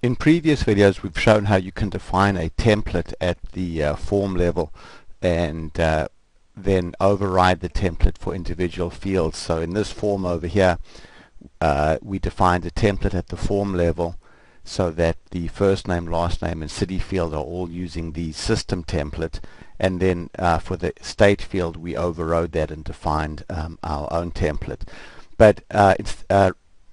In previous videos we've shown how you can define a template at the form level and then override the template for individual fields. So in this form over here we defined a template at the form level so that the first name, last name and city field are all using the system template, and then for the state field we overrode that and defined our own template. But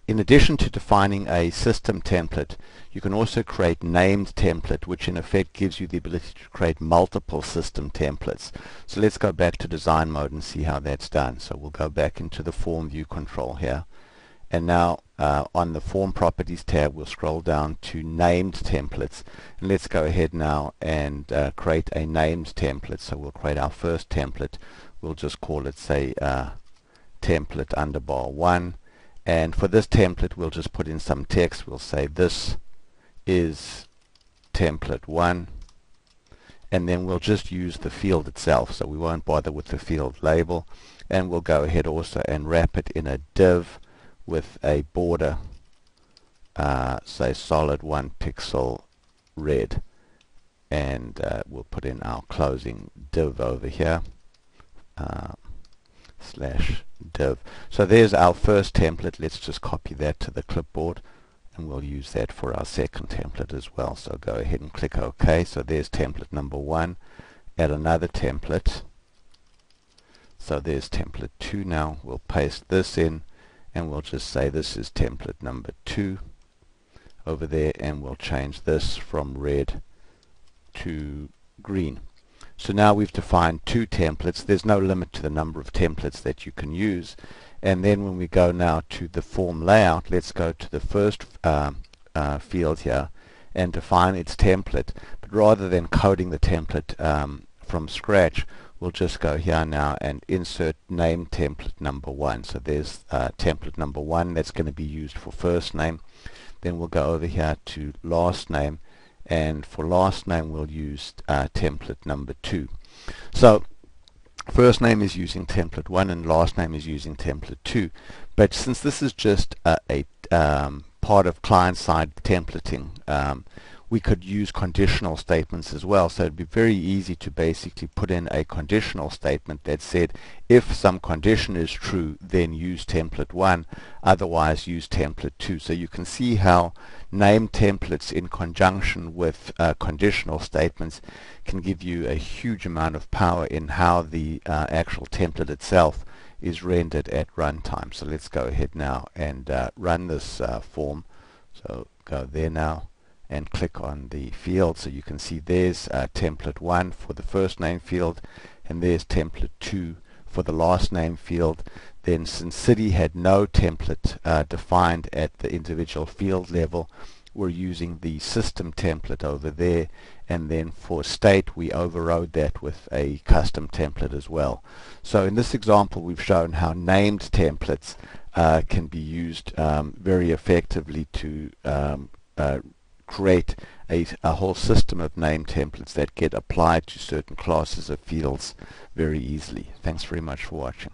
in addition to defining a system template, you can also create named template, which in effect gives you the ability to create multiple system templates. So let's go back to design mode and see how that's done. So we'll go back into the form view control here, and now on the form properties tab we'll scroll down to named templates, and let's go ahead now and create a named template. So we'll create our first template. We'll just call it, say, template underbar 1, and for this template we'll just put in some text. We'll say this is template 1, and then we'll just use the field itself, so we won't bother with the field label, and we'll go ahead also and wrap it in a div with a border, say solid 1 pixel red, and we'll put in our closing div over here, slash div. So there's our first template. Let's just copy that to the clipboard, and we'll use that for our second template as well. So go ahead and click OK. So there's template number 1. Add another template. So there's template 2 now. We'll paste this in, and we'll just say this is template number 2 over there, and we'll change this from red to green. So now we've defined 2 templates. There's no limit to the number of templates that you can use. And then when we go now to the form layout, let's go to the first field here and define its template. But rather than coding the template from scratch, we'll just go here now and insert name template number 1. So there's template number 1. That's going to be used for first name. Then we'll go over here to last name, and for last name we'll use template number 2. So first name is using template 1 and last name is using template 2. But since this is just a part of client-side templating, we could use conditional statements as well. So it'd be very easy to basically put in a conditional statement that said, if some condition is true, then use template 1, otherwise use template 2. So you can see how name templates in conjunction with conditional statements can give you a huge amount of power in how the actual template itself is rendered at runtime. So let's go ahead now and run this form. So go there now and click on the field. So you can see there's template 1 for the first name field, and there's template 2 for the last name field. Then since city had no template defined at the individual field level, we're using the system template over there, and then for state we overrode that with a custom template as well. So in this example we've shown how named templates can be used very effectively to create a whole system of name templates that get applied to certain classes of fields very easily. Thanks very much for watching.